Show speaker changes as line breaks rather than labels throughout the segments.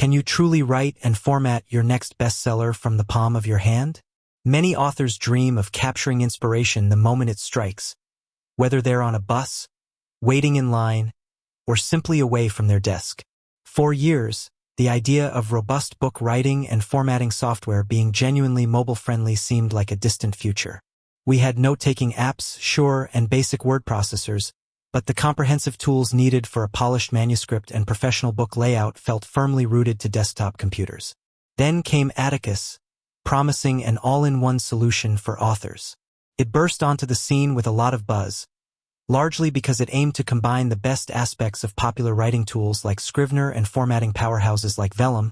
Can you truly write and format your next bestseller from the palm of your hand? Many authors dream of capturing inspiration the moment it strikes, whether they're on a bus, waiting in line, or simply away from their desk. For years, the idea of robust book writing and formatting software being genuinely mobile-friendly seemed like a distant future. We had note-taking apps, sure, and basic word processors, but the comprehensive tools needed for a polished manuscript and professional book layout felt firmly rooted to desktop computers. Then came Atticus, promising an all-in-one solution for authors. It burst onto the scene with a lot of buzz, largely because it aimed to combine the best aspects of popular writing tools like Scrivener and formatting powerhouses like Vellum,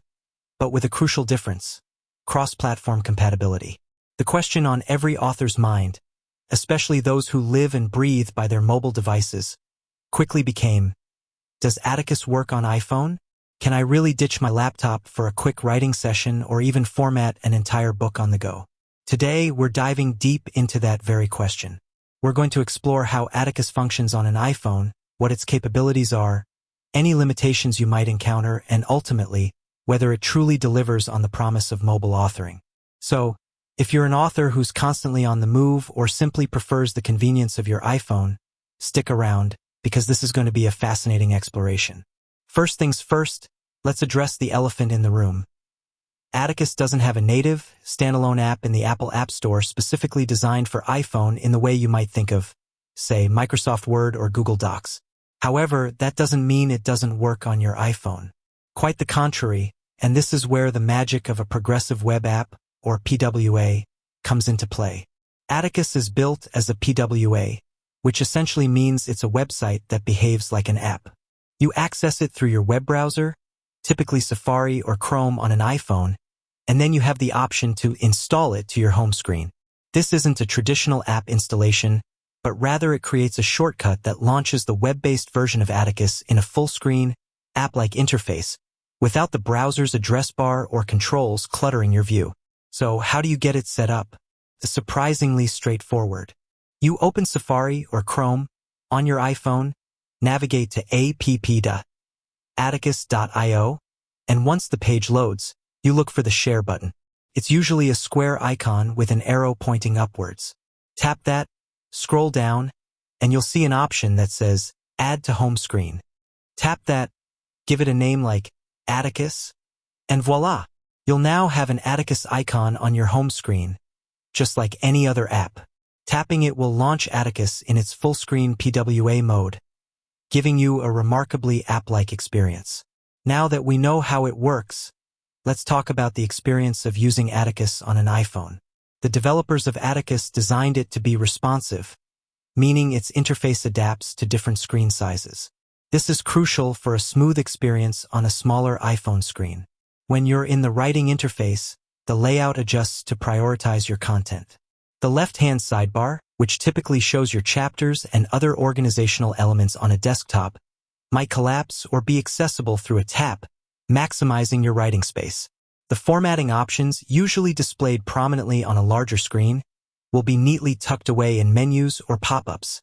but with a crucial difference: cross-platform compatibility. The question on every author's mind, especially those who live and breathe by their mobile devices, quickly became, does Atticus work on iPhone? Can I really ditch my laptop for a quick writing session or even format an entire book on the go? Today, we're diving deep into that very question. We're going to explore how Atticus functions on an iPhone, what its capabilities are, any limitations you might encounter, and ultimately, whether it truly delivers on the promise of mobile authoring. So, if you're an author who's constantly on the move or simply prefers the convenience of your iPhone, stick around, because this is going to be a fascinating exploration. First things first, let's address the elephant in the room. Atticus doesn't have a native, standalone app in the Apple App Store specifically designed for iPhone in the way you might think of, say, Microsoft Word or Google Docs. However, that doesn't mean it doesn't work on your iPhone. Quite the contrary, and this is where the magic of a progressive web app, or PWA, comes into play. Atticus is built as a PWA, which essentially means it's a website that behaves like an app. You access it through your web browser, typically Safari or Chrome on an iPhone, and then you have the option to install it to your home screen. This isn't a traditional app installation, but rather it creates a shortcut that launches the web-based version of Atticus in a full-screen, app-like interface, without the browser's address bar or controls cluttering your view. So how do you get it set up? It's surprisingly straightforward. You open Safari or Chrome on your iPhone, navigate to app.atticus.io, and once the page loads, you look for the Share button. It's usually a square icon with an arrow pointing upwards. Tap that, scroll down, and you'll see an option that says Add to Home Screen. Tap that, give it a name like Atticus, and voila! You'll now have an Atticus icon on your home screen, just like any other app. Tapping it will launch Atticus in its full-screen PWA mode, giving you a remarkably app-like experience. Now that we know how it works, let's talk about the experience of using Atticus on an iPhone. The developers of Atticus designed it to be responsive, meaning its interface adapts to different screen sizes. This is crucial for a smooth experience on a smaller iPhone screen. When you're in the writing interface, the layout adjusts to prioritize your content. The left-hand sidebar, which typically shows your chapters and other organizational elements on a desktop, might collapse or be accessible through a tap, maximizing your writing space. The formatting options, usually displayed prominently on a larger screen, will be neatly tucked away in menus or pop-ups,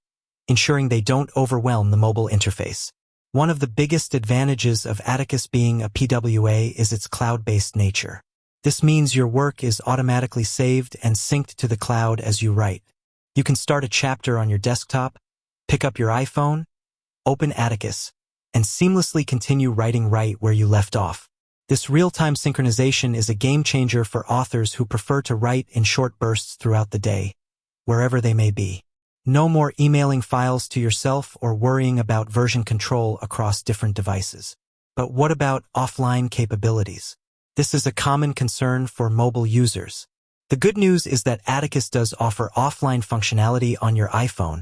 ensuring they don't overwhelm the mobile interface. One of the biggest advantages of Atticus being a PWA is its cloud-based nature. This means your work is automatically saved and synced to the cloud as you write. You can start a chapter on your desktop, pick up your iPhone, open Atticus, and seamlessly continue writing right where you left off. This real-time synchronization is a game-changer for authors who prefer to write in short bursts throughout the day, wherever they may be. No more emailing files to yourself or worrying about version control across different devices. But what about offline capabilities? This is a common concern for mobile users. The good news is that Atticus does offer offline functionality on your iPhone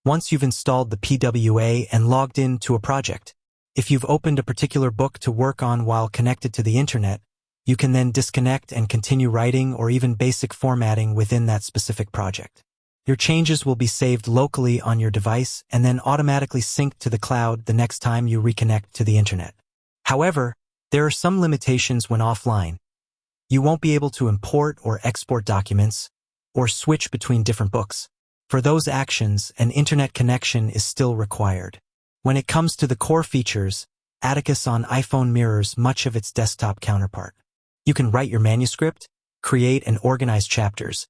once you've installed the PWA and logged in to a project. If you've opened a particular book to work on while connected to the internet, you can then disconnect and continue writing or even basic formatting within that specific project. Your changes will be saved locally on your device and then automatically synced to the cloud the next time you reconnect to the internet. However, there are some limitations when offline. You won't be able to import or export documents or switch between different books. For those actions, an internet connection is still required. When it comes to the core features, Atticus on iPhone mirrors much of its desktop counterpart. You can write your manuscript, create and organize chapters,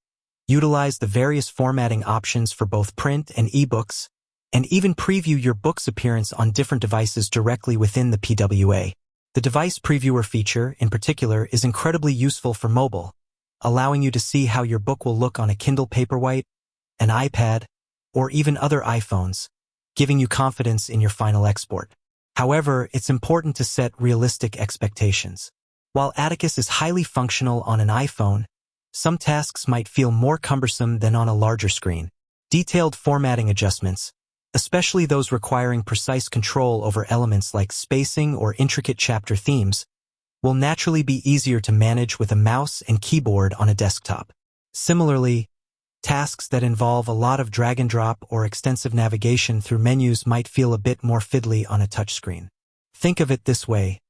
utilize the various formatting options for both print and ebooks, and even preview your book's appearance on different devices directly within the PWA. The device previewer feature, in particular, is incredibly useful for mobile, allowing you to see how your book will look on a Kindle Paperwhite, an iPad, or even other iPhones, giving you confidence in your final export. However, it's important to set realistic expectations. While Atticus is highly functional on an iPhone, some tasks might feel more cumbersome than on a larger screen. Detailed formatting adjustments, especially those requiring precise control over elements like spacing or intricate chapter themes, will naturally be easier to manage with a mouse and keyboard on a desktop. Similarly, tasks that involve a lot of drag and drop or extensive navigation through menus might feel a bit more fiddly on a touchscreen. Think of it this way.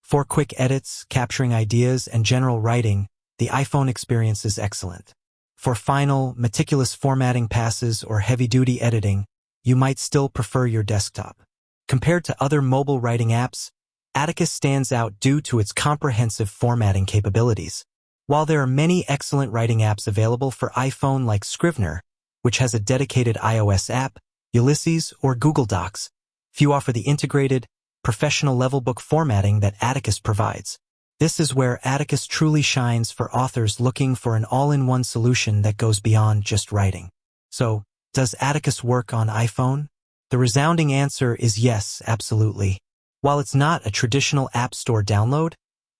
For quick edits, capturing ideas, and general writing, the iPhone experience is excellent. For final, meticulous formatting passes or heavy-duty editing, you might still prefer your desktop. Compared to other mobile writing apps, Atticus stands out due to its comprehensive formatting capabilities. While there are many excellent writing apps available for iPhone like Scrivener, which has a dedicated iOS app, Ulysses, or Google Docs, few offer the integrated, professional-level book formatting that Atticus provides. This is where Atticus truly shines for authors looking for an all-in-one solution that goes beyond just writing. So, does Atticus work on iPhone? The resounding answer is yes, absolutely. While it's not a traditional App Store download,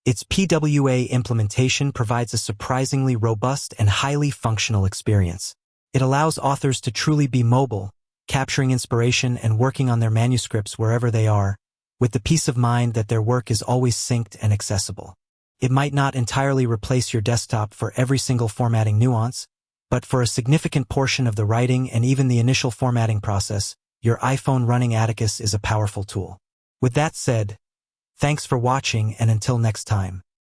its PWA implementation provides a surprisingly robust and highly functional experience. It allows authors to truly be mobile, capturing inspiration and working on their manuscripts wherever they are, with the peace of mind that their work is always synced and accessible. It might not entirely replace your desktop for every single formatting nuance, but for a significant portion of the writing and even the initial formatting process, your iPhone running Atticus is a powerful tool. With that said, thanks for watching, and until next time.